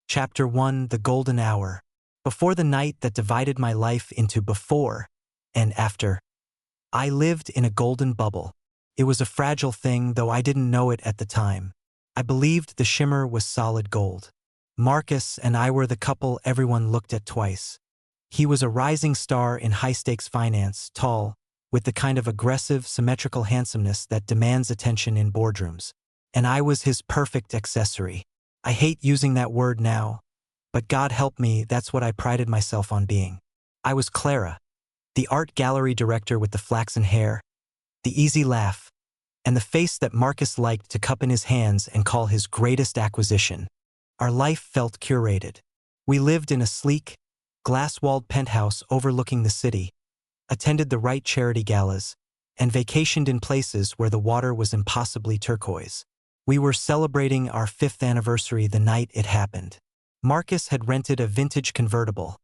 Chapter 1: The Golden Hour. Before the night that divided my life into before and after, I lived in a golden bubble. It was a fragile thing, though I didn't know it at the time. I believed the shimmer was solid gold. Marcus and I were the couple everyone looked at twice. He was a rising star in high-stakes finance, tall, with the kind of aggressive, symmetrical handsomeness that demands attention in boardrooms. And I was his perfect accessory. I hate using that word now, but God help me, that's what I prided myself on being. I was Clara, the art gallery director with the flaxen hair, the easy laugh, and the face that Marcus liked to cup in his hands and call his greatest acquisition. Our life felt curated. We lived in a sleek, glass-walled penthouse overlooking the city, attended the right charity galas, and vacationed in places where the water was impossibly turquoise. We were celebrating our 5th anniversary the night it happened. Marcus had rented a vintage convertible,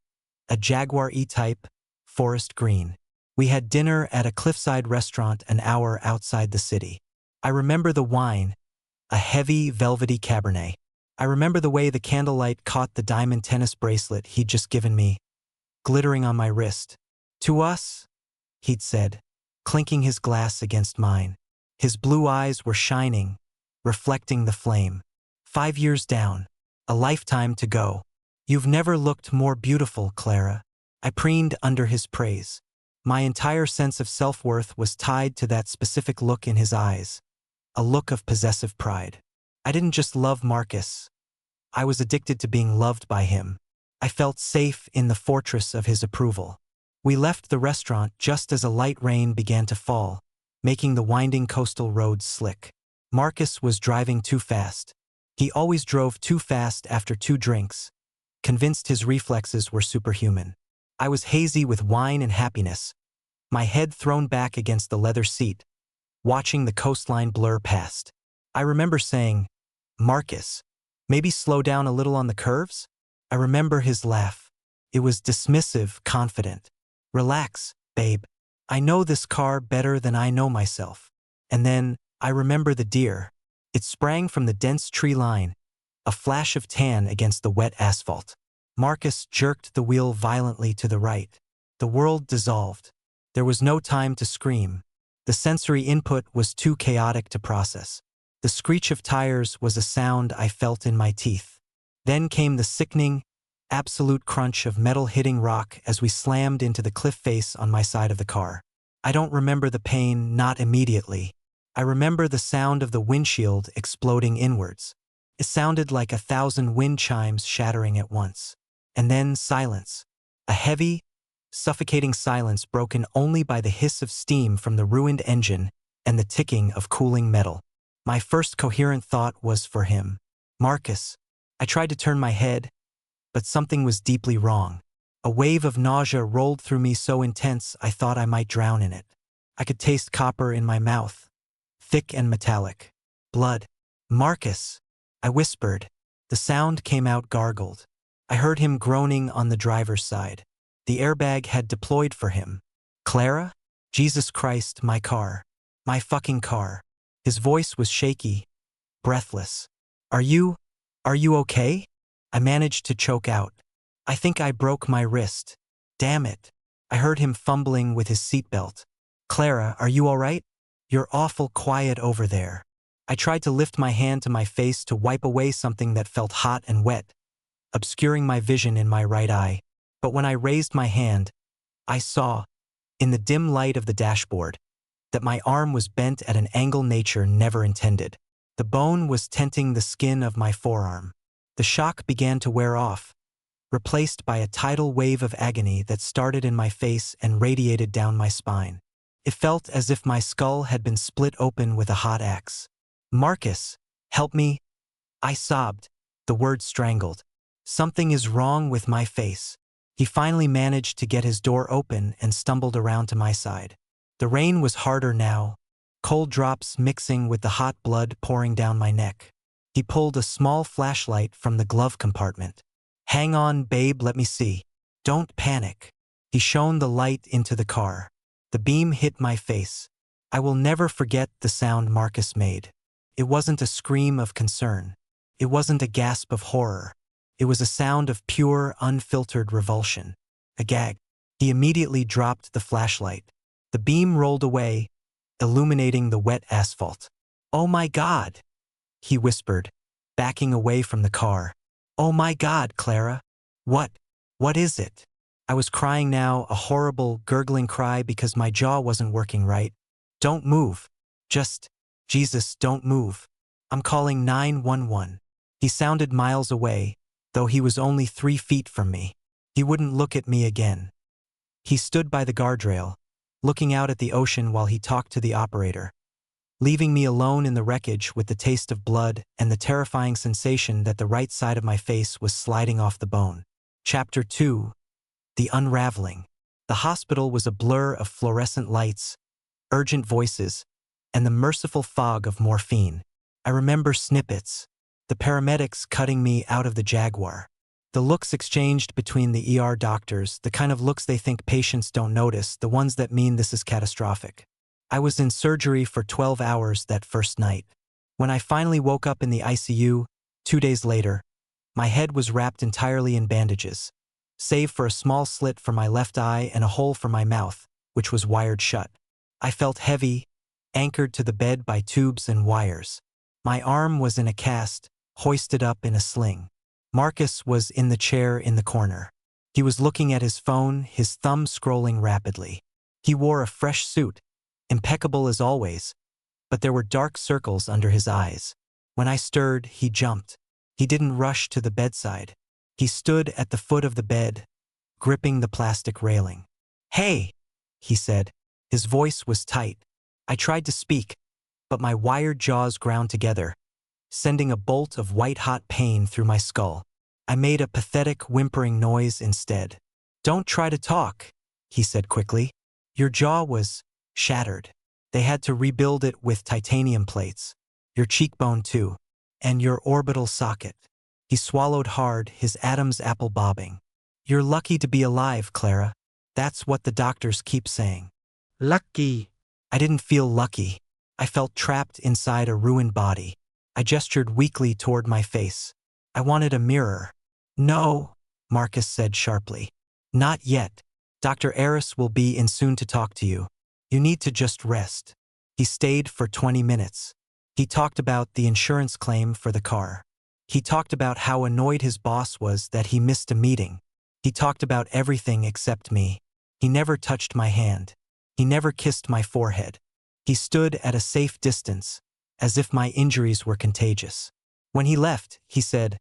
a Jaguar E-Type, forest green. We had dinner at a cliffside restaurant an hour outside the city. I remember the wine, a heavy, velvety Cabernet. I remember the way the candlelight caught the diamond tennis bracelet he'd just given me, glittering on my wrist. "To us," he'd said, clinking his glass against mine. His blue eyes were shining, reflecting the flame. 5 years down, a lifetime to go. "You've never looked more beautiful, Clara." I preened under his praise. My entire sense of self-worth was tied to that specific look in his eyes, a look of possessive pride. I didn't just love Marcus. I was addicted to being loved by him. I felt safe in the fortress of his approval. We left the restaurant just as a light rain began to fall, making the winding coastal roads slick. Marcus was driving too fast. He always drove too fast after 2 drinks, convinced his reflexes were superhuman. I was hazy with wine and happiness, my head thrown back against the leather seat, watching the coastline blur past. I remember saying, "Marcus, maybe slow down a little on the curves?" I remember his laugh. It was dismissive, confident. "Relax, babe. I know this car better than I know myself." And then, I remember the deer. It sprang from the dense tree line, a flash of tan against the wet asphalt. Marcus jerked the wheel violently to the right. The world dissolved. There was no time to scream. The sensory input was too chaotic to process. The screech of tires was a sound I felt in my teeth. Then came the sickening, absolute crunch of metal hitting rock as we slammed into the cliff face on my side of the car. I don't remember the pain, not immediately. I remember the sound of the windshield exploding inwards. It sounded like 1,000 wind chimes shattering at once. And then silence. A heavy, suffocating silence broken only by the hiss of steam from the ruined engine and the ticking of cooling metal. My first coherent thought was for him. "Marcus." I tried to turn my head, but something was deeply wrong. A wave of nausea rolled through me so intense I thought I might drown in it. I could taste copper in my mouth, thick and metallic. Blood. "Marcus," I whispered. The sound came out gargled. I heard him groaning on the driver's side. The airbag had deployed for him. "Clara? Jesus Christ, my car. My fucking car." His voice was shaky, breathless. Are you okay?" I managed to choke out. "I think I broke my wrist. Damn it." I heard him fumbling with his seatbelt. "Clara, are you all right? You're awful quiet over there." I tried to lift my hand to my face to wipe away something that felt hot and wet, obscuring my vision in my right eye. But when I raised my hand, I saw, in the dim light of the dashboard, that my arm was bent at an angle nature never intended. The bone was tenting the skin of my forearm. The shock began to wear off, replaced by a tidal wave of agony that started in my face and radiated down my spine. It felt as if my skull had been split open with a hot axe. "Marcus, help me." I sobbed, the word strangled. Something is wrong with my face. He finally managed to get his door open and stumbled around to my side. The rain was harder now, cold drops mixing with the hot blood pouring down my neck. He pulled a small flashlight from the glove compartment. "Hang on, babe, let me see. Don't panic." He shone the light into the car. The beam hit my face. I will never forget the sound Marcus made. It wasn't a scream of concern. It wasn't a gasp of horror. It was a sound of pure, unfiltered revulsion. A gag. He immediately dropped the flashlight. The beam rolled away, illuminating the wet asphalt. "Oh my God," he whispered, backing away from the car. "Oh my God, Clara. What is it?" I was crying now, a horrible, gurgling cry because my jaw wasn't working right. "Don't move. Just, Jesus, don't move. I'm calling 911. He sounded miles away, though he was only 3 feet from me. He wouldn't look at me again. He stood by the guardrail, looking out at the ocean while he talked to the operator, leaving me alone in the wreckage with the taste of blood and the terrifying sensation that the right side of my face was sliding off the bone. Chapter 2. The Unraveling. The hospital was a blur of fluorescent lights, urgent voices, and the merciful fog of morphine. I remember snippets, the paramedics cutting me out of the Jaguar. The looks exchanged between the ER doctors, the kind of looks they think patients don't notice, the ones that mean this is catastrophic. I was in surgery for 12 hours that first night. When I finally woke up in the ICU, 2 days later, my head was wrapped entirely in bandages, save for a small slit for my left eye and a hole for my mouth, which was wired shut. I felt heavy, anchored to the bed by tubes and wires. My arm was in a cast, hoisted up in a sling. Marcus was in the chair in the corner. He was looking at his phone, his thumb scrolling rapidly. He wore a fresh suit, impeccable as always, but there were dark circles under his eyes. When I stirred, he jumped. He didn't rush to the bedside. He stood at the foot of the bed, gripping the plastic railing. "Hey," he said. His voice was tight. I tried to speak, but my wired jaws ground together, sending a bolt of white-hot pain through my skull. I made a pathetic, whimpering noise instead. "Don't try to talk," he said quickly. "Your jaw was shattered. They had to rebuild it with titanium plates. Your cheekbone too. And your orbital socket." He swallowed hard, his Adam's apple bobbing. "You're lucky to be alive, Clara. That's what the doctors keep saying." Lucky. I didn't feel lucky. I felt trapped inside a ruined body. I gestured weakly toward my face. I wanted a mirror. "No," Marcus said sharply. "Not yet. Dr. Aris will be in soon to talk to you. You need to just rest." He stayed for 20 minutes. He talked about the insurance claim for the car. He talked about how annoyed his boss was that he missed a meeting. He talked about everything except me. He never touched my hand. He never kissed my forehead. He stood at a safe distance, as if my injuries were contagious. When he left, he said,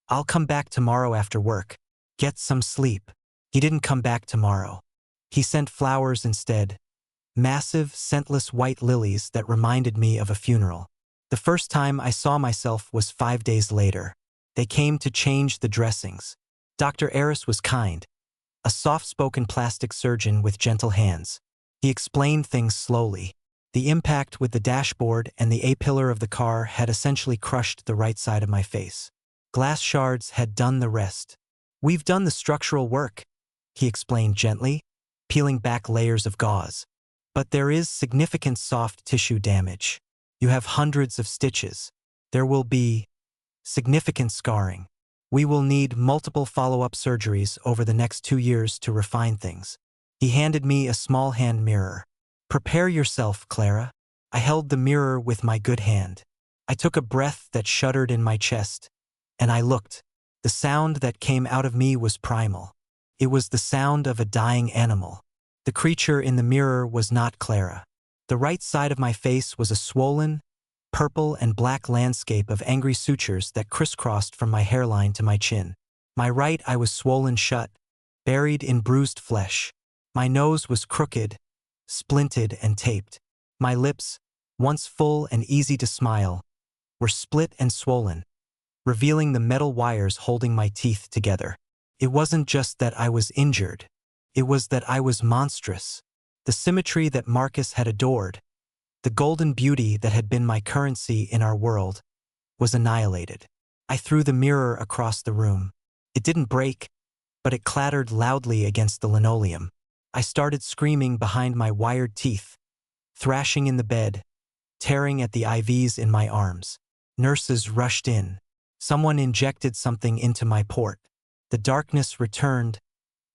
"I'll come back tomorrow after work. Get some sleep." He didn't come back tomorrow. He sent flowers instead. Massive, scentless white lilies that reminded me of a funeral. The first time I saw myself was 5 days later. They came to change the dressings. Dr. Aris was kind, a soft-spoken plastic surgeon with gentle hands. He explained things slowly. The impact with the dashboard and the A-pillar of the car had essentially crushed the right side of my face. Glass shards had done the rest. "We've done the structural work," he explained gently, peeling back layers of gauze. "But there is significant soft tissue damage. You have hundreds of stitches. There will be significant scarring. We will need multiple follow-up surgeries over the next 2 years to refine things." He handed me a small hand mirror. "Prepare yourself, Clara." I held the mirror with my good hand. I took a breath that shuddered in my chest, and I looked. The sound that came out of me was primal. It was the sound of a dying animal. The creature in the mirror was not Clara. The right side of my face was a swollen, purple and black landscape of angry sutures that crisscrossed from my hairline to my chin. My right eye was swollen shut, buried in bruised flesh. My nose was crooked, splinted and taped. My lips, once full and easy to smile, were split and swollen, revealing the metal wires holding my teeth together. It wasn't just that I was injured. It was that I was monstrous. The symmetry that Marcus had adored, the golden beauty that had been my currency in our world, was annihilated. I threw the mirror across the room. It didn't break, but it clattered loudly against the linoleum. I started screaming behind my wired teeth, thrashing in the bed, tearing at the IVs in my arms. Nurses rushed in. Someone injected something into my port. The darkness returned,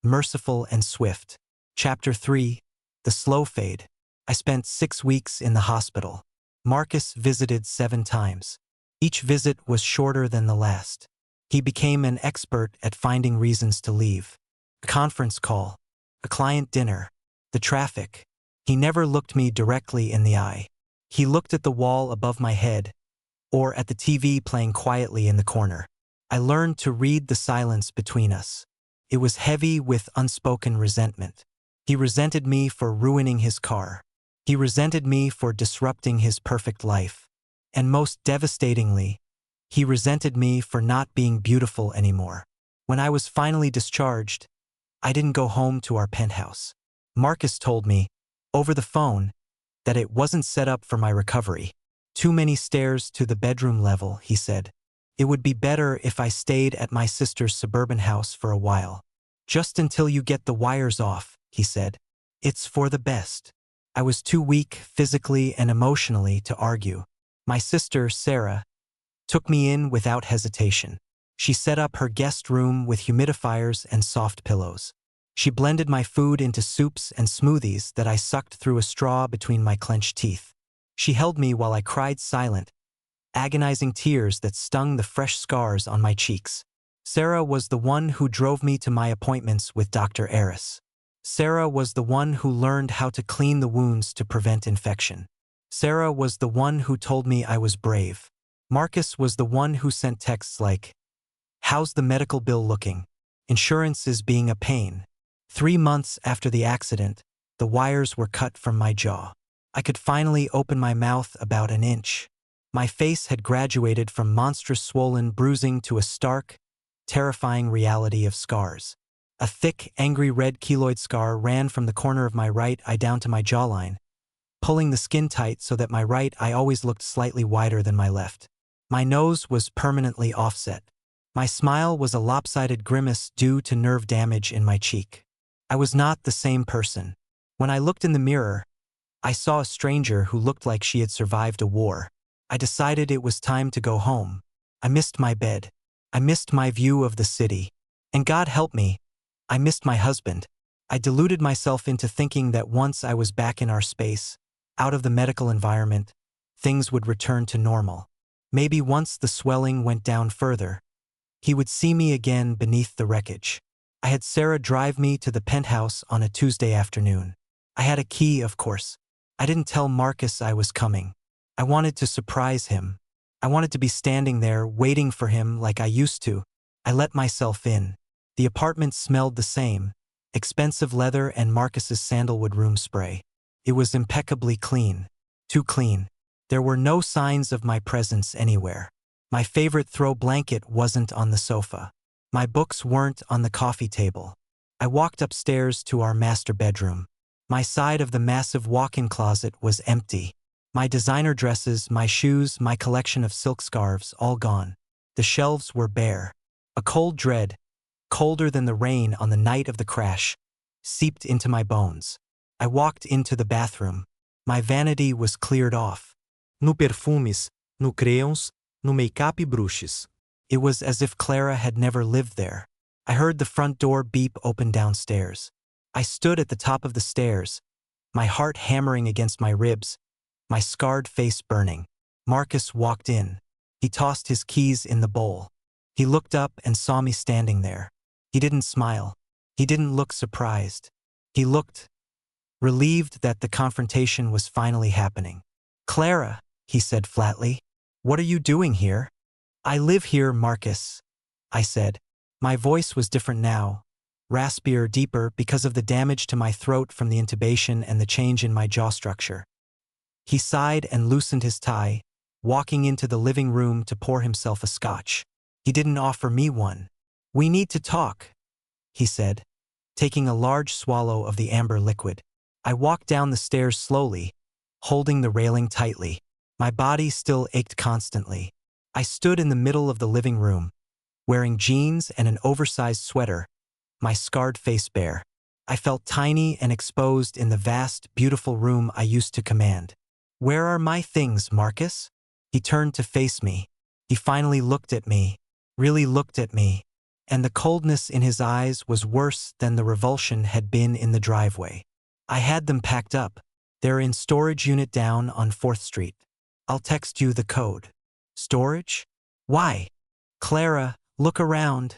merciful and swift. Chapter 3. The Slow Fade. I spent 6 weeks in the hospital. Marcus visited 7 times. Each visit was shorter than the last. He became an expert at finding reasons to leave. A conference call, a client dinner, the traffic. He never looked me directly in the eye. He looked at the wall above my head, or at the TV playing quietly in the corner. I learned to read the silence between us. It was heavy with unspoken resentment. He resented me for ruining his car. He resented me for disrupting his perfect life. And most devastatingly, he resented me for not being beautiful anymore. When I was finally discharged, I didn't go home to our penthouse. Marcus told me, over the phone, that it wasn't set up for my recovery. Too many stairs to the bedroom level, he said. It would be better if I stayed at my sister's suburban house for a while. Just until you get the wires off, he said. It's for the best. I was too weak physically and emotionally to argue. My sister, Sarah, took me in without hesitation. She set up her guest room with humidifiers and soft pillows. She blended my food into soups and smoothies that I sucked through a straw between my clenched teeth. She held me while I cried silent, agonizing tears that stung the fresh scars on my cheeks. Sarah was the one who drove me to my appointments with Dr. Eris. Sarah was the one who learned how to clean the wounds to prevent infection. Sarah was the one who told me I was brave. Marcus was the one who sent texts like, "How's the medical bill looking? Insurance is being a pain." 3 months after the accident, the wires were cut from my jaw. I could finally open my mouth about an inch. My face had graduated from monstrous swollen bruising to a stark, terrifying reality of scars. A thick, angry red keloid scar ran from the corner of my right eye down to my jawline, pulling the skin tight so that my right eye always looked slightly wider than my left. My nose was permanently offset. My smile was a lopsided grimace due to nerve damage in my cheek. I was not the same person. When I looked in the mirror, I saw a stranger who looked like she had survived a war. I decided it was time to go home. I missed my bed. I missed my view of the city. And God help me, I missed my husband. I deluded myself into thinking that once I was back in our space, out of the medical environment, things would return to normal. Maybe once the swelling went down further, he would see me again beneath the wreckage. I had Sarah drive me to the penthouse on a Tuesday afternoon. I had a key, of course. I didn't tell Marcus I was coming. I wanted to surprise him. I wanted to be standing there waiting for him like I used to. I let myself in. The apartment smelled the same, expensive leather and Marcus's sandalwood room spray. It was impeccably clean. Too clean. There were no signs of my presence anywhere. My favorite throw blanket wasn't on the sofa. My books weren't on the coffee table. I walked upstairs to our master bedroom. My side of the massive walk-in closet was empty. My designer dresses, my shoes, my collection of silk scarves, all gone. The shelves were bare. A cold dread, colder than the rain on the night of the crash, seeped into my bones. I walked into the bathroom. My vanity was cleared off. No perfumes, no crayons, no make-up e bruxes. It was as if Clara had never lived there. I heard the front door beep open downstairs. I stood at the top of the stairs, my heart hammering against my ribs, my scarred face burning. Marcus walked in. He tossed his keys in the bowl. He looked up and saw me standing there. He didn't smile. He didn't look surprised. He looked relieved that the confrontation was finally happening. "Clara," he said flatly, "what are you doing here?" "I live here, Marcus," I said. My voice was different now, raspier, deeper because of the damage to my throat from the intubation and the change in my jaw structure. He sighed and loosened his tie, walking into the living room to pour himself a scotch. He didn't offer me one. "We need to talk," he said, taking a large swallow of the amber liquid. I walked down the stairs slowly, holding the railing tightly. My body still ached constantly. I stood in the middle of the living room, wearing jeans and an oversized sweater, my scarred face bare. I felt tiny and exposed in the vast, beautiful room I used to command. "Where are my things, Marcus?" He turned to face me. He finally looked at me, really looked at me, and the coldness in his eyes was worse than the revulsion had been in the driveway. I had them packed up. They're in storage unit down on 4th Street. I'll text you the code. Storage? Why? Clara, look around,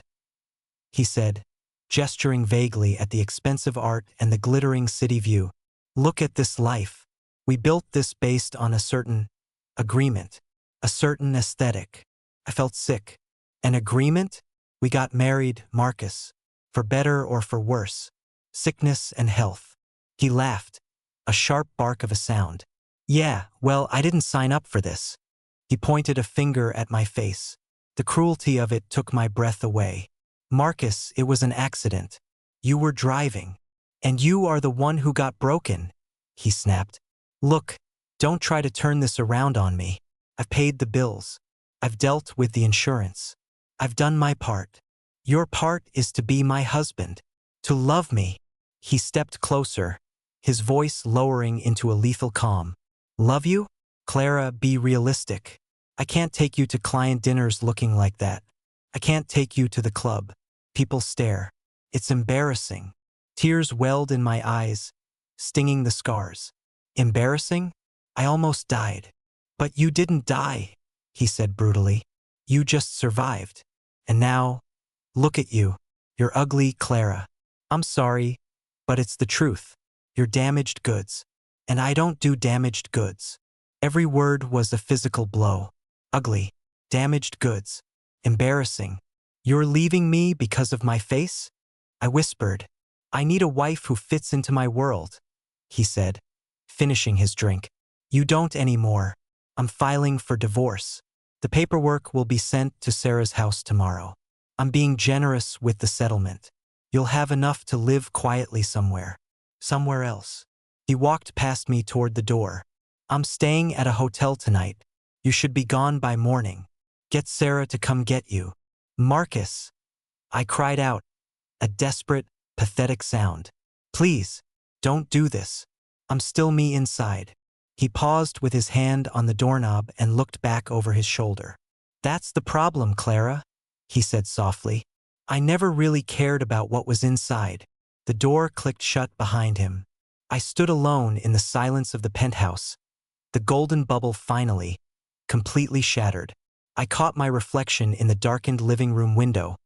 he said, gesturing vaguely at the expensive art and the glittering city view. Look at this life. We built this based on a certain agreement, a certain aesthetic. I felt sick. An agreement? We got married, Marcus. For better or for worse. Sickness and health. He laughed, a sharp bark of a sound. Yeah, well, I didn't sign up for this. He pointed a finger at my face. The cruelty of it took my breath away. Marcus, it was an accident. You were driving. And you are the one who got broken, he snapped. Look, don't try to turn this around on me. I've paid the bills. I've dealt with the insurance. I've done my part. Your part is to be my husband, to love me. He stepped closer, his voice lowering into a lethal calm. Love you? Clara, be realistic. I can't take you to client dinners looking like that. I can't take you to the club. People stare. It's embarrassing. Tears welled in my eyes, stinging the scars. Embarrassing? I almost died. But you didn't die, he said brutally. You just survived. And now, look at you. You're ugly, Clara. I'm sorry, but it's the truth. You're damaged goods. And I don't do damaged goods. Every word was a physical blow. Ugly. Damaged goods. Embarrassing. You're leaving me because of my face? I whispered. I need a wife who fits into my world, he said, finishing his drink. You don't anymore. I'm filing for divorce. The paperwork will be sent to Sarah's house tomorrow. I'm being generous with the settlement. You'll have enough to live quietly somewhere. Somewhere else. He walked past me toward the door. I'm staying at a hotel tonight. You should be gone by morning. Get Sarah to come get you. Marcus! I cried out, a desperate, pathetic sound. Please, don't do this. I'm still me inside. He paused with his hand on the doorknob and looked back over his shoulder. That's the problem, Clara, he said softly. I never really cared about what was inside. The door clicked shut behind him. I stood alone in the silence of the penthouse, the golden bubble finally, completely shattered. I caught my reflection in the darkened living room window,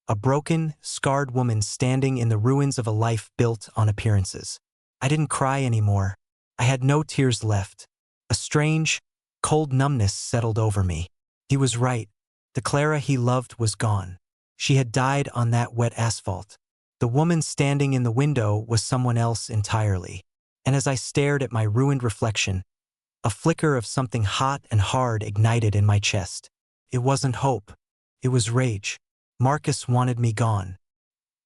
a broken, scarred woman standing in the ruins of a life built on appearances. I didn't cry anymore. I had no tears left. A strange, cold numbness settled over me. He was right. The Clara he loved was gone. She had died on that wet asphalt. The woman standing in the window was someone else entirely. And as I stared at my ruined reflection, a flicker of something hot and hard ignited in my chest. It wasn't hope. It was rage. Marcus wanted me gone.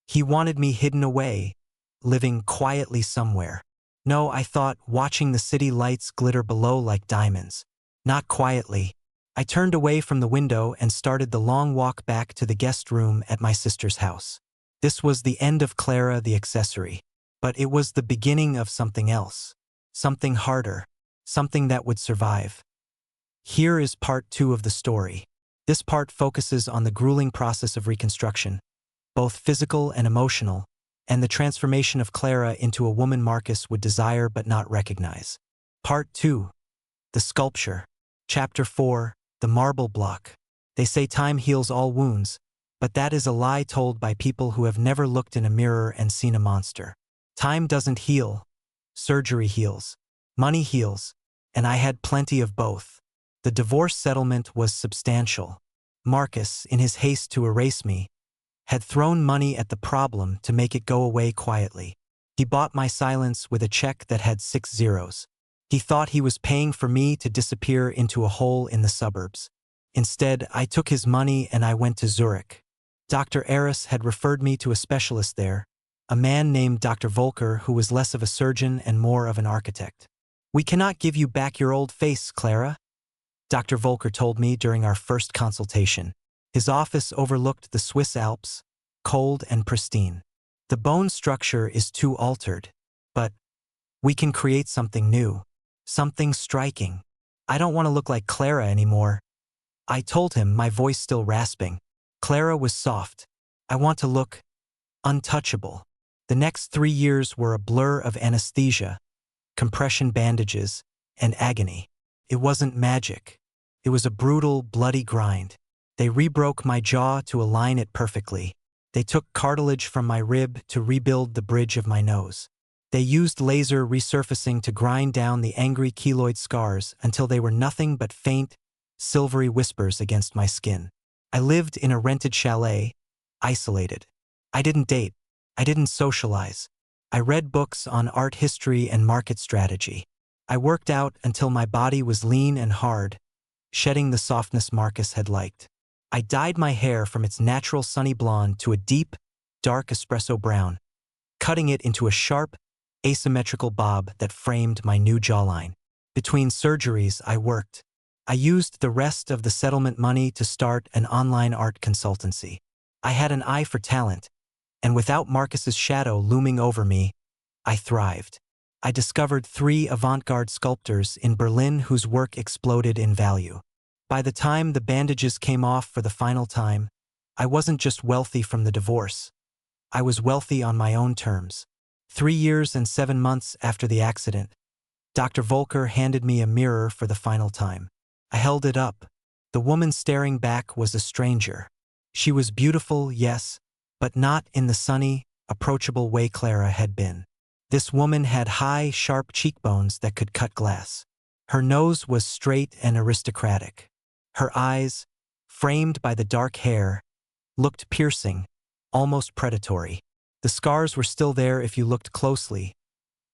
He wanted me hidden away, living quietly somewhere. No, I thought, watching the city lights glitter below like diamonds. Not quietly. I turned away from the window and started the long walk back to the guest room at my sister's house. This was the end of Clara the accessory. But it was the beginning of something else. Something harder. Something that would survive. Here is part 2 of the story. This part focuses on the grueling process of reconstruction, both physical and emotional, and the transformation of Clara into a woman Marcus would desire but not recognize. Part 2. The sculpture. Chapter 4. The marble block. They say time heals all wounds, but that is a lie told by people who have never looked in a mirror and seen a monster. Time doesn't heal. Surgery heals. Money heals. And I had plenty of both. The divorce settlement was substantial. Marcus, in his haste to erase me, had thrown money at the problem to make it go away quietly. He bought my silence with a check that had 6 zeros. He thought he was paying for me to disappear into a hole in the suburbs. Instead, I took his money and I went to Zurich. Dr. Eris had referred me to a specialist there, a man named Dr. Volker who was less of a surgeon and more of an architect. We cannot give you back your old face, Clara, Dr. Volker told me during our first consultation. His office overlooked the Swiss Alps, cold and pristine. The bone structure is too altered, but we can create something new, something striking. I don't want to look like Clara anymore. I told him, my voice still rasping. Clara was soft. I want to look untouchable. The next 3 years were a blur of anesthesia, compression bandages, and agony. It wasn't magic. It was a brutal, bloody grind. They rebroke my jaw to align it perfectly. They took cartilage from my rib to rebuild the bridge of my nose. They used laser resurfacing to grind down the angry keloid scars until they were nothing but faint, silvery whispers against my skin. I lived in a rented chalet, isolated. I didn't date. I didn't socialize. I read books on art history and market strategy. I worked out until my body was lean and hard, shedding the softness Marcus had liked. I dyed my hair from its natural sunny blonde to a deep, dark espresso brown, cutting it into a sharp, asymmetrical bob that framed my new jawline. Between surgeries, I worked. I used the rest of the settlement money to start an online art consultancy. I had an eye for talent, and without Marcus's shadow looming over me, I thrived. I discovered 3 avant-garde sculptors in Berlin whose work exploded in value. By the time the bandages came off for the final time, I wasn't just wealthy from the divorce. I was wealthy on my own terms. 3 years and 7 months after the accident, Dr. Volker handed me a mirror for the final time. I held it up. The woman staring back was a stranger. She was beautiful, yes, but not in the sunny, approachable way Clara had been. This woman had high, sharp cheekbones that could cut glass. Her nose was straight and aristocratic. Her eyes, framed by the dark hair, looked piercing, almost predatory. The scars were still there if you looked closely,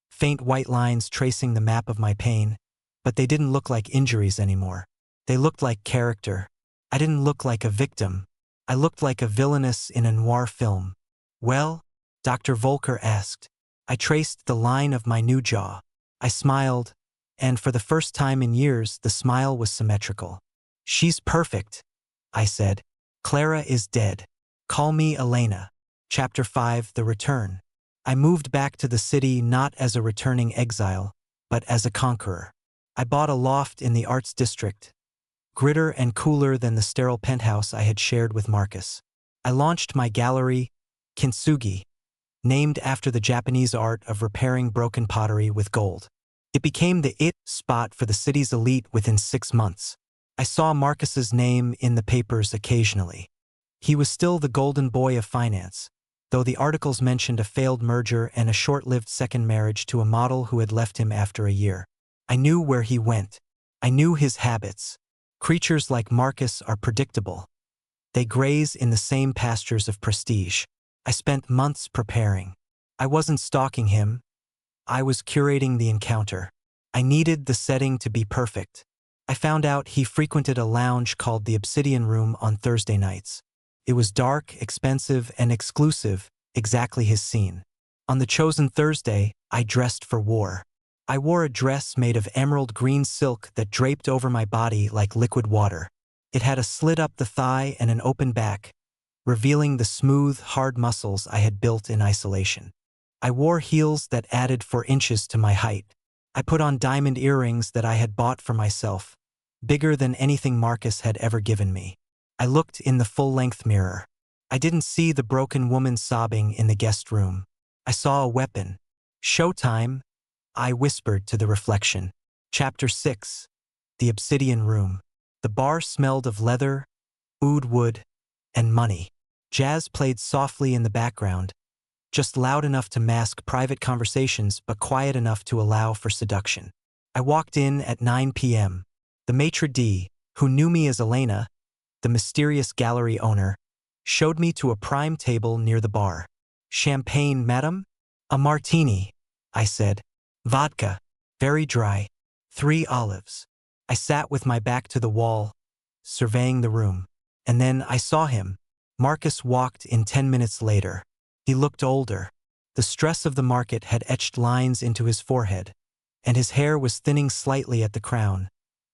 faint white lines tracing the map of my pain, but they didn't look like injuries anymore. They looked like character. I didn't look like a victim. I looked like a villainess in a noir film. Well? Dr. Volker asked. I traced the line of my new jaw. I smiled, and for the first time in years, the smile was symmetrical. She's perfect, I said. Clara is dead. Call me Elena. Chapter 5: The Return. I moved back to the city not as a returning exile, but as a conqueror. I bought a loft in the Arts District, grittier and cooler than the sterile penthouse I had shared with Marcus. I launched my gallery, Kintsugi, named after the Japanese art of repairing broken pottery with gold. It became the it spot for the city's elite within 6 months. I saw Marcus's name in the papers occasionally. He was still the golden boy of finance, though the articles mentioned a failed merger and a short-lived second marriage to a model who had left him after a year. I knew where he went. I knew his habits. Creatures like Marcus are predictable. They graze in the same pastures of prestige. I spent months preparing. I wasn't stalking him. I was curating the encounter. I needed the setting to be perfect. I found out he frequented a lounge called the Obsidian Room on Thursday nights. It was dark, expensive, and exclusive, exactly his scene. On the chosen Thursday, I dressed for war. I wore a dress made of emerald green silk that draped over my body like liquid water. It had a slit up the thigh and an open back, revealing the smooth, hard muscles I had built in isolation. I wore heels that added 4 inches to my height. I put on diamond earrings that I had bought for myself, bigger than anything Marcus had ever given me. I looked in the full-length mirror. I didn't see the broken woman sobbing in the guest room. I saw a weapon. Showtime, I whispered to the reflection. Chapter 6: The Obsidian Room. The bar smelled of leather, oud wood, and money. Jazz played softly in the background, just loud enough to mask private conversations but quiet enough to allow for seduction. I walked in at 9 p.m. The maitre d', who knew me as Elena, the mysterious gallery owner, showed me to a prime table near the bar. Champagne, madam? A martini, I said. Vodka. Very dry. 3 olives. I sat with my back to the wall, surveying the room. And then I saw him. Marcus walked in 10 minutes later. He looked older. The stress of the market had etched lines into his forehead, and his hair was thinning slightly at the crown,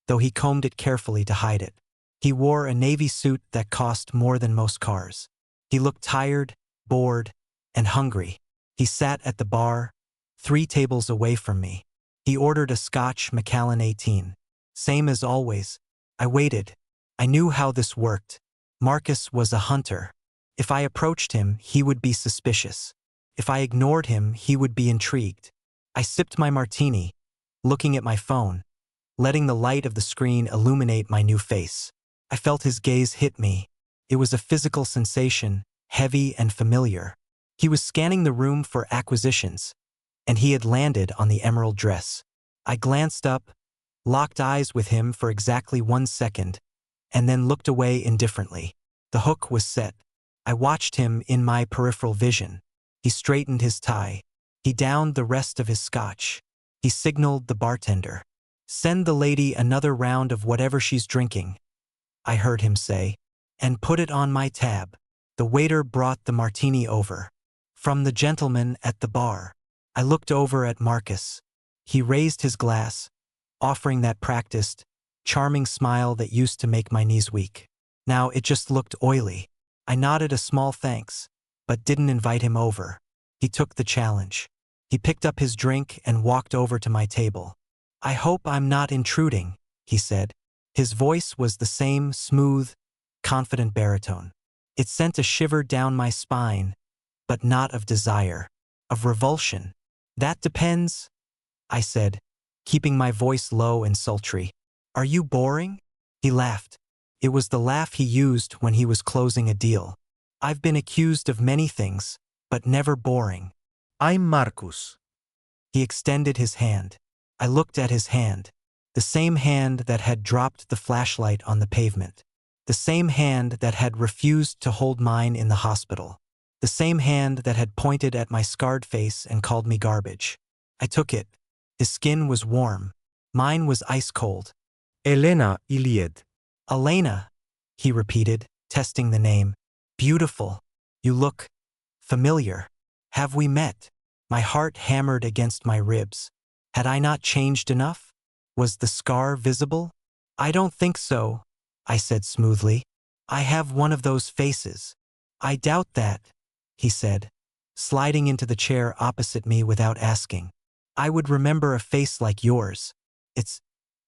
though he combed it carefully to hide it. He wore a navy suit that cost more than most cars. He looked tired, bored, and hungry. He sat at the bar, 3 tables away from me. He ordered a Scotch Macallan 18. Same as always. I waited. I knew how this worked. Marcus was a hunter. If I approached him, he would be suspicious. If I ignored him, he would be intrigued. I sipped my martini, looking at my phone, letting the light of the screen illuminate my new face. I felt his gaze hit me. It was a physical sensation, heavy and familiar. He was scanning the room for acquisitions, and he had landed on the emerald dress. I glanced up, locked eyes with him for exactly 1 second, and then looked away indifferently. The hook was set. I watched him in my peripheral vision. He straightened his tie. He downed the rest of his scotch. He signaled the bartender. "Send the lady another round of whatever she's drinking," I heard him say, "and put it on my tab." The waiter brought the martini over. From the gentleman at the bar. I looked over at Marcus. He raised his glass, offering that practiced, charming smile that used to make my knees weak. Now it just looked oily. I nodded a small thanks, but didn't invite him over. He took the challenge. He picked up his drink and walked over to my table. "I hope I'm not intruding," he said. His voice was the same smooth, confident baritone. It sent a shiver down my spine, but not of desire, of revulsion. "That depends," I said, keeping my voice low and sultry. "Are you boring?" He laughed. It was the laugh he used when he was closing a deal. "I've been accused of many things, but never boring." I'm Marcus. He extended his hand. I looked at his hand, the same hand that had dropped the flashlight on the pavement, the same hand that had refused to hold mine in the hospital, the same hand that had pointed at my scarred face and called me garbage. I took it. His skin was warm. Mine was ice cold. Elena Iliad. "Elena," he repeated, testing the name. "Beautiful. You look familiar. Have we met?" My heart hammered against my ribs. Had I not changed enough? Was the scar visible? "I don't think so," I said smoothly. "I have one of those faces." "I doubt that," he said, sliding into the chair opposite me without asking. "I would remember a face like yours. It's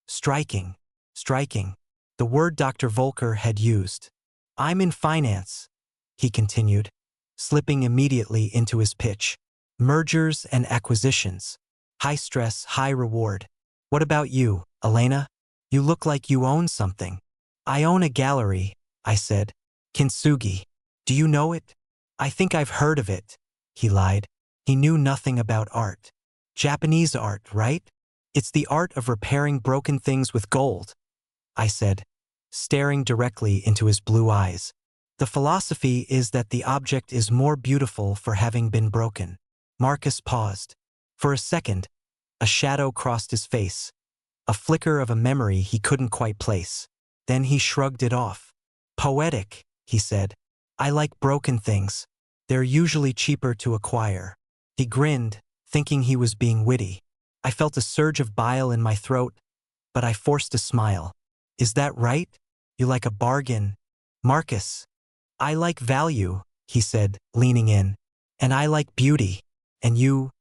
striking, striking." The word Dr. Volker had used. "I'm in finance," he continued, slipping immediately into his pitch. "Mergers and acquisitions. High stress, high reward. What about you, Elena? You look like you own something." "I own a gallery," I said. "Kintsugi. Do you know it?" "I think I've heard of it," he lied. He knew nothing about art. "Japanese art, right? It's the art of repairing broken things with gold," I said, staring directly into his blue eyes. "The philosophy is that the object is more beautiful for having been broken." Marcus paused. For a second, a shadow crossed his face, a flicker of a memory he couldn't quite place. Then he shrugged it off. "Poetic," he said. "I like broken things. They're usually cheaper to acquire." He grinned, thinking he was being witty. I felt a surge of bile in my throat, but I forced a smile. "Is that right? You like a bargain?" "Marcus, I like value," he said, leaning in. "And I like beauty. And you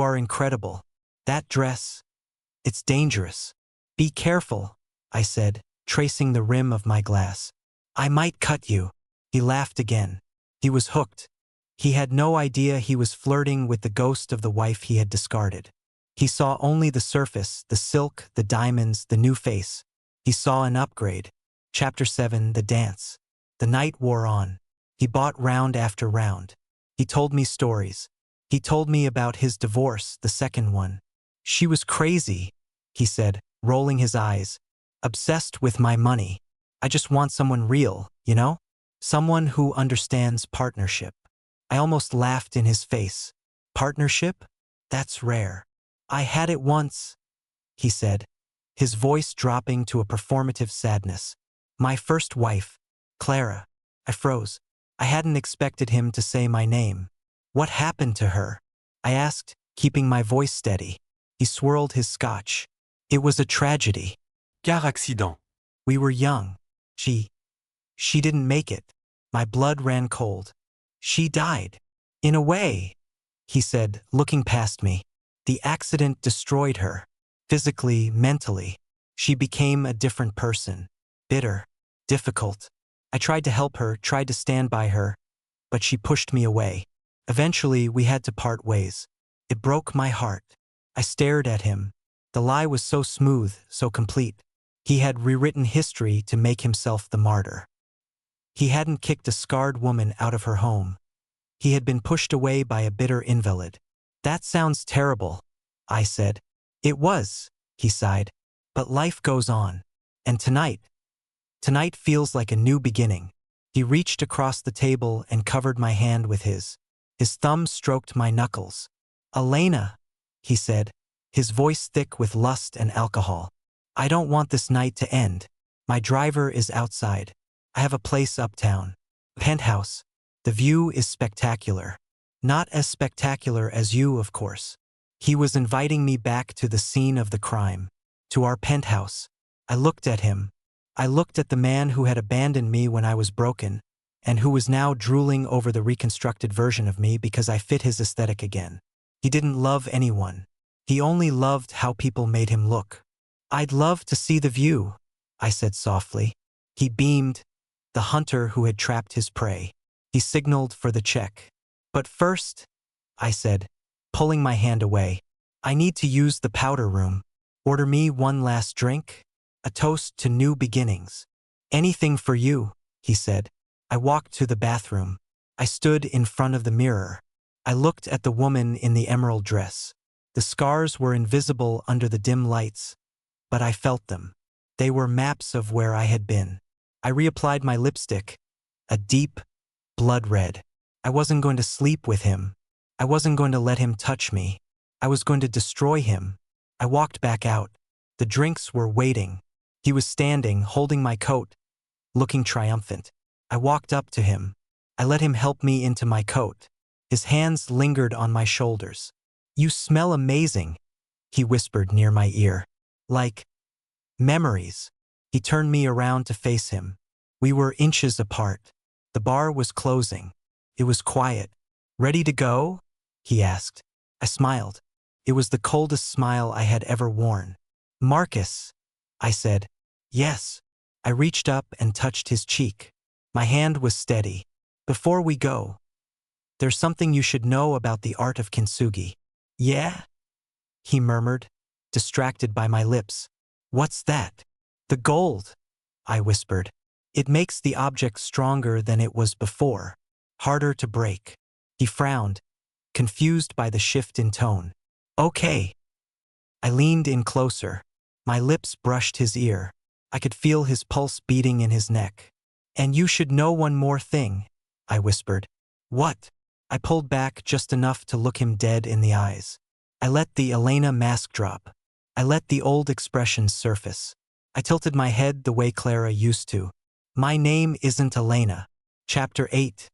are incredible. That dress, it's dangerous." "Be careful," I said, tracing the rim of my glass. "I might cut you." He laughed again. He was hooked. He had no idea he was flirting with the ghost of the wife he had discarded. He saw only the surface, the silk, the diamonds, the new face. He saw an upgrade. Chapter 7, The Dance. The night wore on. He bought round after round. He told me stories. He told me about his divorce, the second one. "She was crazy," he said, rolling his eyes. "Obsessed with my money. I just want someone real, you know? Someone who understands partnership." I almost laughed in his face. "Partnership? That's rare." "I had it once," he said, his voice dropping to a performative sadness. "My first wife, Clara." I froze. I hadn't expected him to say my name. "What happened to her?" I asked, keeping my voice steady. He swirled his scotch. "It was a tragedy. Car accident. We were young. She didn't make it." My blood ran cold. "She died. In a way," he said, looking past me. "The accident destroyed her. Physically, mentally. She became a different person. Bitter. Difficult. I tried to help her, tried to stand by her, but she pushed me away. Eventually, we had to part ways. It broke my heart. I stared at him. The lie was so smooth, so complete. He had rewritten history to make himself the martyr. He hadn't kicked a scarred woman out of her home. He had been pushed away by a bitter invalid. That sounds terrible, I said. It was, he sighed. But life goes on. And tonight feels like a new beginning. He reached across the table and covered my hand with his. His thumb stroked my knuckles. Elena, he said, his voice thick with lust and alcohol. I don't want this night to end. My driver is outside. I have a place uptown. Penthouse. The view is spectacular. Not as spectacular as you, of course. He was inviting me back to the scene of the crime. To our penthouse. I looked at him. I looked at the man who had abandoned me when I was broken, and who was now drooling over the reconstructed version of me because I fit his aesthetic again. He didn't love anyone. He only loved how people made him look. I'd love to see the view, I said softly. He beamed, the hunter who had trapped his prey. He signaled for the check. But first, I said, pulling my hand away, I need to use the powder room. Order me one last drink? A toast to new beginnings. Anything for you, he said. I walked to the bathroom. I stood in front of the mirror. I looked at the woman in the emerald dress. The scars were invisible under the dim lights, but I felt them. They were maps of where I had been. I reapplied my lipstick, a deep, blood red. I wasn't going to sleep with him. I wasn't going to let him touch me. I was going to destroy him. I walked back out. The drinks were waiting. He was standing, holding my coat, looking triumphant. I walked up to him. I let him help me into my coat. His hands lingered on my shoulders. You smell amazing, he whispered near my ear. Like memories. He turned me around to face him. We were inches apart. The bar was closing. It was quiet. Ready to go? He asked. I smiled. It was the coldest smile I had ever worn. Marcus, I said. Yes. I reached up and touched his cheek. My hand was steady. Before we go, there's something you should know about the art of kintsugi. Yeah? He murmured, distracted by my lips. What's that? The gold, I whispered. It makes the object stronger than it was before, harder to break. He frowned, confused by the shift in tone. Okay. I leaned in closer. My lips brushed his ear. I could feel his pulse beating in his neck. And you should know one more thing, I whispered. What? I pulled back just enough to look him dead in the eyes. I let the Elena mask drop. I let the old expressions surface. I tilted my head the way Clara used to. My name isn't Elena. Chapter 8.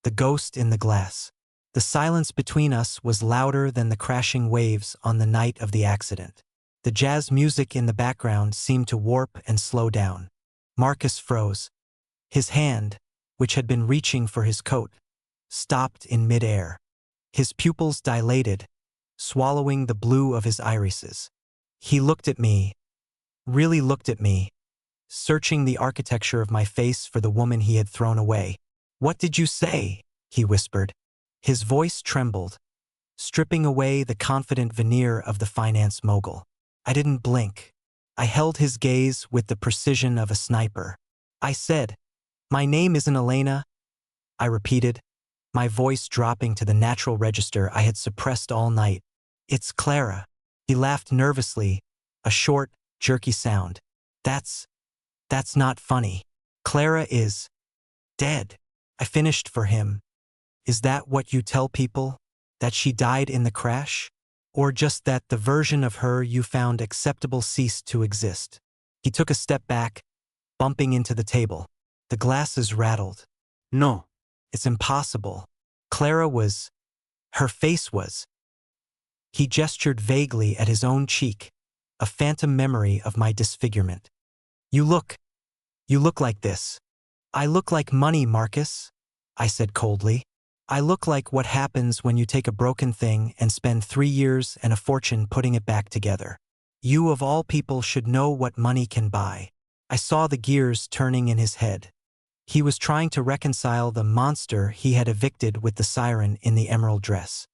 The Ghost in the Glass. The silence between us was louder than the crashing waves on the night of the accident. The jazz music in the background seemed to warp and slow down. Marcus froze. His hand, which had been reaching for his coat, stopped in midair. His pupils dilated, swallowing the blue of his irises. He looked at me, really looked at me, searching the architecture of my face for the woman he had thrown away. What did you say? He whispered. His voice trembled, stripping away the confident veneer of the finance mogul. I didn't blink. I held his gaze with the precision of a sniper. I said, my name isn't Elena, I repeated, my voice dropping to the natural register I had suppressed all night. It's Clara. He laughed nervously, a short, jerky sound. That's not funny. Clara is dead. I finished for him. Is that what you tell people? That she died in the crash? Or just that the version of her you found acceptable ceased to exist? He took a step back, bumping into the table. The glasses rattled. No. It's impossible. Clara was. Her face was. He gestured vaguely at his own cheek, a phantom memory of my disfigurement. You look like this. I look like money, Marcus, I said coldly. I look like what happens when you take a broken thing and spend 3 years and a fortune putting it back together. You of all people should know what money can buy. I saw the gears turning in his head. He was trying to reconcile the monster he had evicted with the siren in the emerald dress.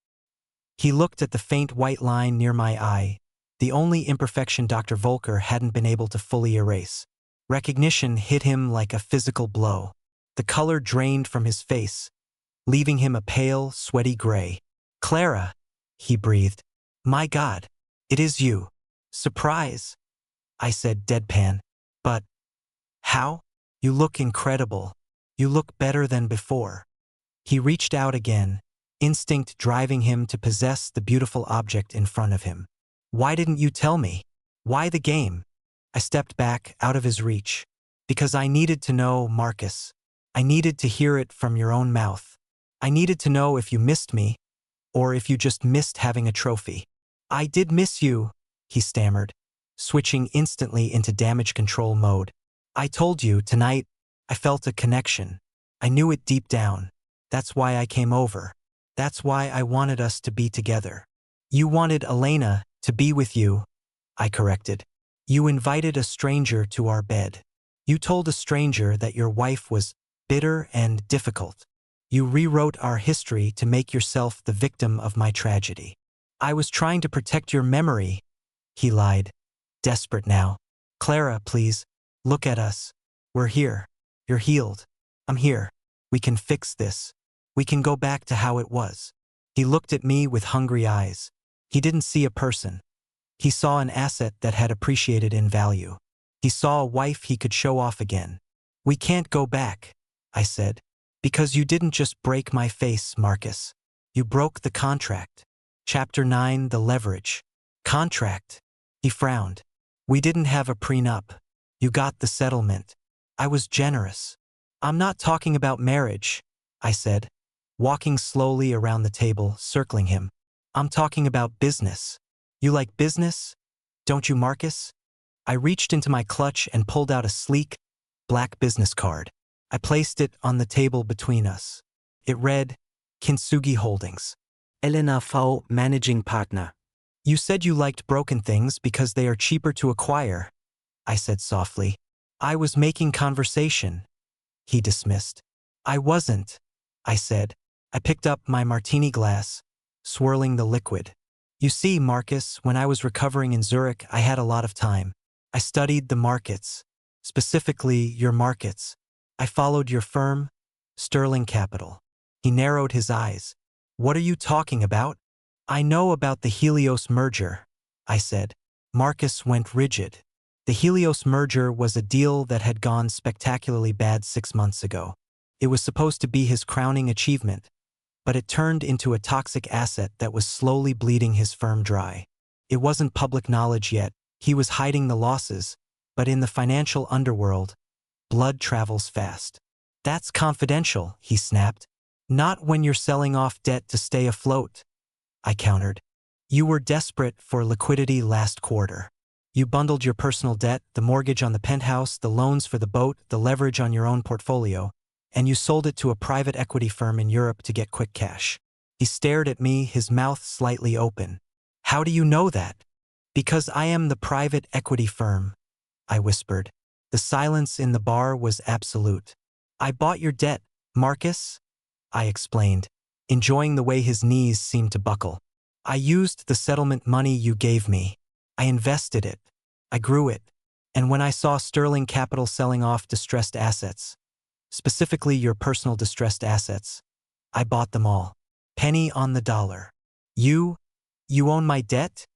He looked at the faint white line near my eye, the only imperfection Dr. Volker hadn't been able to fully erase. Recognition hit him like a physical blow. The color drained from his face, leaving him a pale, sweaty gray. "Clara," he breathed. "My God, it is you. Surprise," I said deadpan. "But how? You look incredible. You look better than before." He reached out again, instinct driving him to possess the beautiful object in front of him. "Why didn't you tell me? Why the game?" I stepped back out of his reach. "Because I needed to know, Marcus. I needed to hear it from your own mouth. I needed to know if you missed me, or if you just missed having a trophy." "I did miss you," he stammered, switching instantly into damage control mode. "I told you, tonight, I felt a connection. I knew it deep down. That's why I came over. That's why I wanted us to be together." "You wanted Elena to be with you," I corrected. "You invited a stranger to our bed. You told a stranger that your wife was bitter and difficult. You rewrote our history to make yourself the victim of my tragedy." "I was trying to protect your memory," he lied, desperate now. "Clara, please, look at us. We're here. You're healed. I'm here. We can fix this. We can go back to how it was." He looked at me with hungry eyes. He didn't see a person. He saw an asset that had appreciated in value. He saw a wife he could show off again. "We can't go back," I said. "Because you didn't just break my face, Marcus. You broke the contract." Chapter 9, The Leverage. "Contract?" He frowned. "We didn't have a prenup. You got the settlement. I was generous." "I'm not talking about marriage," I said, walking slowly around the table, circling him. "I'm talking about business. You like business? Don't you, Marcus?" I reached into my clutch and pulled out a sleek, black business card. I placed it on the table between us. It read, Kintsugi Holdings. Elena V, Managing Partner. "You said you liked broken things because they are cheaper to acquire," I said softly. "I was making conversation," he dismissed. "I wasn't," I said. I picked up my martini glass, swirling the liquid. "You see, Marcus, when I was recovering in Zurich, I had a lot of time. I studied the markets, specifically your markets. I followed your firm, Sterling Capital." He narrowed his eyes. "What are you talking about?" "I know about the Helios merger," I said. Marcus went rigid. The Helios merger was a deal that had gone spectacularly bad 6 months ago. It was supposed to be his crowning achievement, but it turned into a toxic asset that was slowly bleeding his firm dry. It wasn't public knowledge yet. He was hiding the losses, but in the financial underworld, blood travels fast. "That's confidential," he snapped. "Not when you're selling off debt to stay afloat," I countered. "You were desperate for liquidity last quarter. You bundled your personal debt, the mortgage on the penthouse, the loans for the boat, the leverage on your own portfolio, and you sold it to a private equity firm in Europe to get quick cash." He stared at me, his mouth slightly open. "How do you know that?" "Because I am the private equity firm," I whispered. The silence in the bar was absolute. "I bought your debt, Marcus," I explained, enjoying the way his knees seemed to buckle. "I used the settlement money you gave me. I invested it. I grew it. And when I saw Sterling Capital selling off distressed assets, specifically your personal distressed assets, I bought them all. Penny on the dollar." You own my debt?"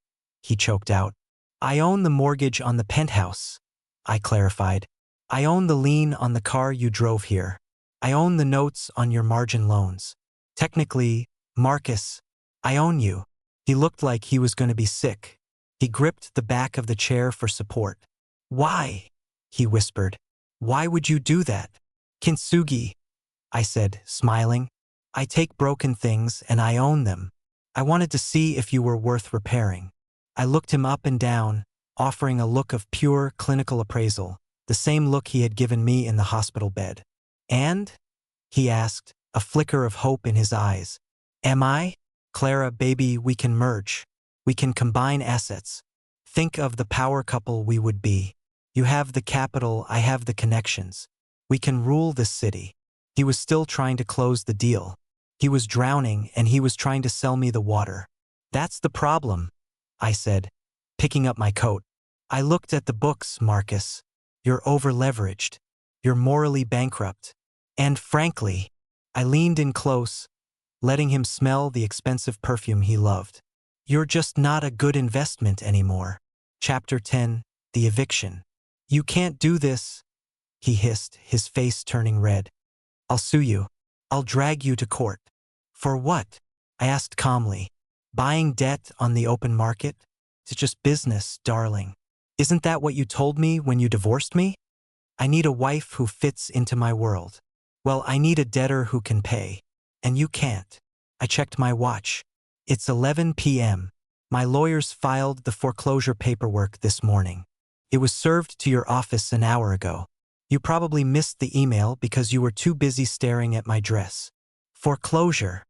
he choked out. "I own the mortgage on the penthouse," I clarified. "I own the lien on the car you drove here. I own the notes on your margin loans. Technically, Marcus, I own you." He looked like he was going to be sick. He gripped the back of the chair for support. "Why?" he whispered. "Why would you do that?" "Kintsugi," I said, smiling. "I take broken things and I own them. I wanted to see if you were worth repairing." I looked him up and down, offering a look of pure clinical appraisal, the same look he had given me in the hospital bed. "And?" he asked, a flicker of hope in his eyes. "Am I?" "Clara, baby, we can merge. We can combine assets. Think of the power couple we would be. You have the capital, I have the connections. We can rule this city. He was still trying to close the deal. He was drowning and he was trying to sell me the water. That's the problem, I said, picking up my coat. I looked at the books, Marcus. You're over-leveraged. You're morally bankrupt. And frankly, I leaned in close, letting him smell the expensive perfume he loved. You're just not a good investment anymore. Chapter 10, The Eviction. You can't do this, he hissed, his face turning red. I'll sue you. I'll drag you to court. For what? I asked calmly. Buying debt on the open market? It's just business, darling. Isn't that what you told me when you divorced me? I need a wife who fits into my world. Well, I need a debtor who can pay. And you can't. I checked my watch. It's 11 p.m. My lawyers filed the foreclosure paperwork this morning. It was served to your office an hour ago. You probably missed the email because you were too busy staring at my dress. Foreclosure,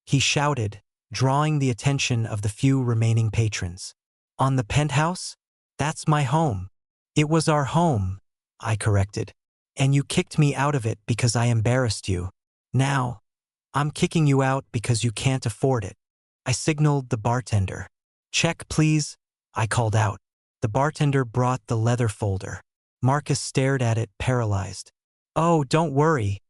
he shouted, drawing the attention of the few remaining patrons. On the penthouse? That's my home. It was our home, I corrected. And you kicked me out of it because I embarrassed you. Now, I'm kicking you out because you can't afford it. I signaled the bartender. Check, please, I called out. The bartender brought the leather folder. Marcus stared at it, paralyzed. Oh, don't worry,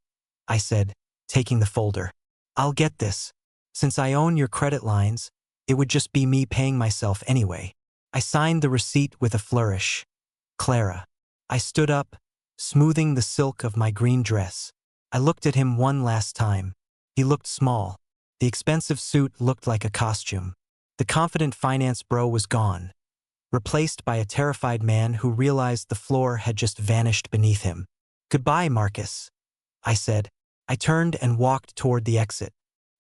I said, taking the folder. I'll get this. Since I own your credit lines, it would just be me paying myself anyway. I signed the receipt with a flourish. Clara. I stood up, smoothing the silk of my green dress. I looked at him one last time. He looked small. The expensive suit looked like a costume. The confident finance bro was gone, replaced by a terrified man who realized the floor had just vanished beneath him. Goodbye, Marcus, I said. I turned and walked toward the exit.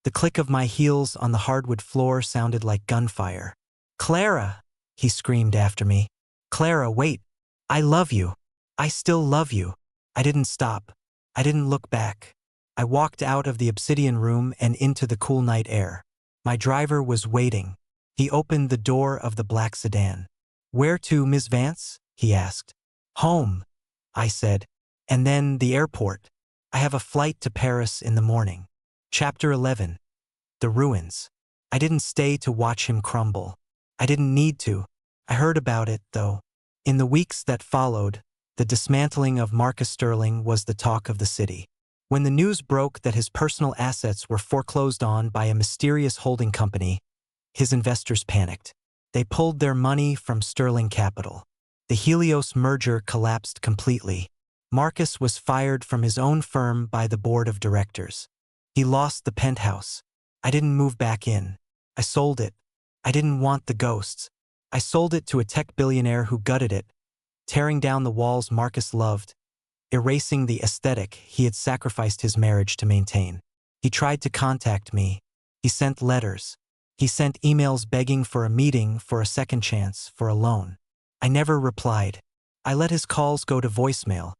The click of my heels on the hardwood floor sounded like gunfire. Clara, he screamed after me. Clara, wait. I love you. I still love you. I didn't stop. I didn't look back. I walked out of the obsidian room and into the cool night air. My driver was waiting. He opened the door of the black sedan. Where to, Miss Vance? He asked. Home, I said. And then the airport. I have a flight to Paris in the morning. Chapter 11. The Ruins. I didn't stay to watch him crumble. I didn't need to. I heard about it, though. In the weeks that followed, the dismantling of Marcus Sterling was the talk of the city. When the news broke that his personal assets were foreclosed on by a mysterious holding company, his investors panicked. They pulled their money from Sterling Capital. The Helios merger collapsed completely. Marcus was fired from his own firm by the board of directors. He lost the penthouse. I didn't move back in. I sold it. I didn't want the ghosts. I sold it to a tech billionaire who gutted it, tearing down the walls Marcus loved, erasing the aesthetic he had sacrificed his marriage to maintain. He tried to contact me. He sent letters. He sent emails begging for a meeting, for a second chance, for a loan. I never replied. I let his calls go to voicemail,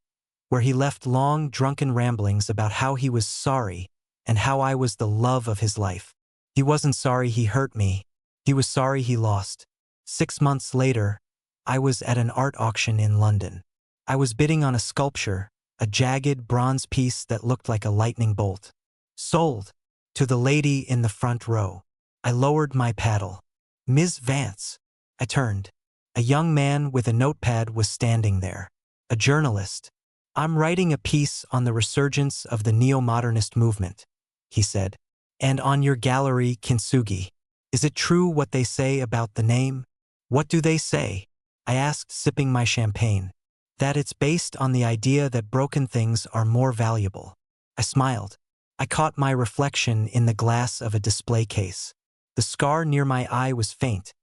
where he left long, drunken ramblings about how he was sorry and how I was the love of his life. He wasn't sorry he hurt me. He was sorry he lost. 6 months later, I was at an art auction in London. I was bidding on a sculpture, a jagged bronze piece that looked like a lightning bolt. Sold. To the lady in the front row. I lowered my paddle. Ms. Vance. I turned. A young man with a notepad was standing there. A journalist. I'm writing a piece on the resurgence of the neo-modernist movement, he said. And on your gallery, Kintsugi. Is it true what they say about the name? What do they say? I asked, sipping my champagne. That it's based on the idea that broken things are more valuable. I smiled. I caught my reflection in the glass of a display case. The scar near my eye was faint,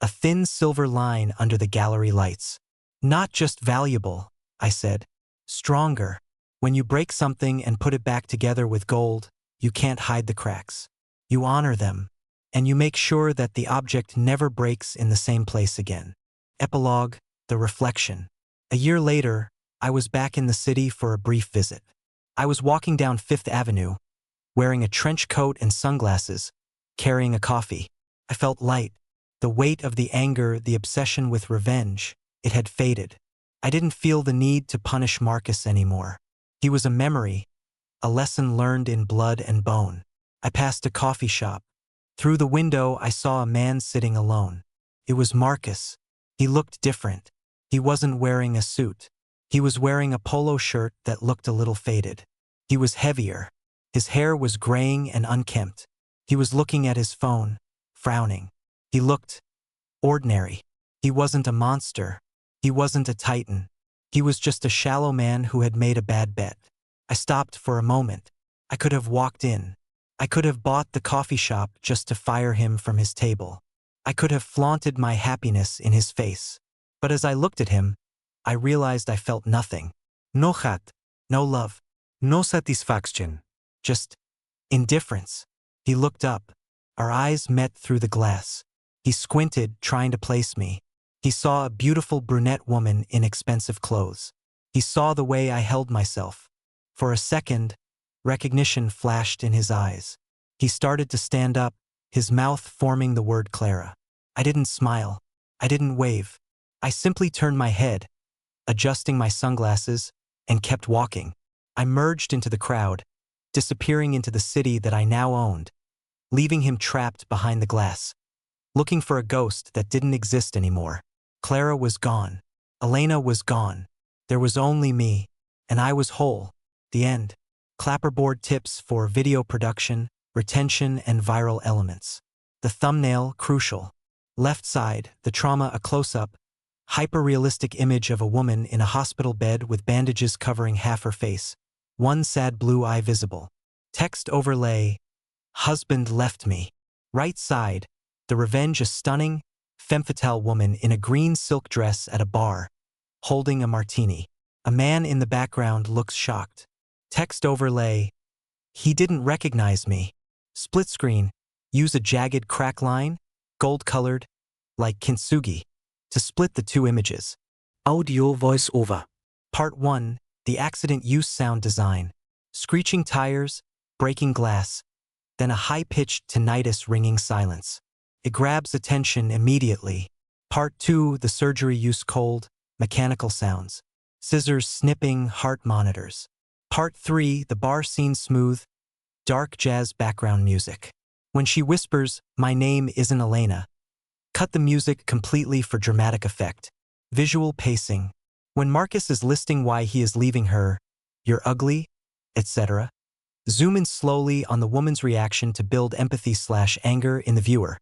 a thin silver line under the gallery lights. Not just valuable, I said. Stronger. When you break something and put it back together with gold, you can't hide the cracks. You honor them, and you make sure that the object never breaks in the same place again. Epilogue, the reflection. A year later, I was back in the city for a brief visit. I was walking down Fifth Avenue, wearing a trench coat and sunglasses, carrying a coffee. I felt light. The weight of the anger, the obsession with revenge, it had faded. I didn't feel the need to punish Marcus anymore. He was a memory, a lesson learned in blood and bone. I passed a coffee shop. Through the window, I saw a man sitting alone. It was Marcus. He looked different. He wasn't wearing a suit. He was wearing a polo shirt that looked a little faded. He was heavier. His hair was graying and unkempt. He was looking at his phone, frowning. He looked ordinary. He wasn't a monster. He wasn't a titan. He was just a shallow man who had made a bad bet. I stopped for a moment. I could have walked in. I could have bought the coffee shop just to fire him from his table. I could have flaunted my happiness in his face. But as I looked at him, I realized I felt nothing. No hat. No love. No satisfaction. Just indifference. He looked up. Our eyes met through the glass. He squinted, trying to place me. He saw a beautiful brunette woman in expensive clothes. He saw the way I held myself. For a second, recognition flashed in his eyes. He started to stand up, his mouth forming the word Clara. I didn't smile. I didn't wave. I simply turned my head, adjusting my sunglasses, and kept walking. I merged into the crowd, disappearing into the city that I now owned, leaving him trapped behind the glass, looking for a ghost that didn't exist anymore. Clara was gone. Elena was gone. There was only me, and I was whole. The end. Clapperboard tips for video production, retention, and viral elements. The thumbnail, crucial. Left side, the trauma, a close-up, hyper-realistic image of a woman in a hospital bed with bandages covering half her face. One sad blue eye visible. Text overlay, husband left me. Right side, the revenge, a stunning, femme fatale woman in a green silk dress at a bar, holding a martini. A man in the background looks shocked. Text overlay, he didn't recognize me. Split screen, use a jagged crack line, gold-colored, like kintsugi, to split the two images. Audio voiceover. Part 1, the accident use sound design. Screeching tires, breaking glass, then a high-pitched tinnitus ringing silence. It grabs attention immediately. Part 2, the surgery use cold, mechanical sounds. Scissors snipping, heart monitors. Part 3, the bar scene smooth, dark jazz background music. When she whispers, "My name isn't Elena," cut the music completely for dramatic effect. Visual pacing. When Marcus is listing why he is leaving her, "You're ugly," etc., zoom in slowly on the woman's reaction to build empathy/anger in the viewer.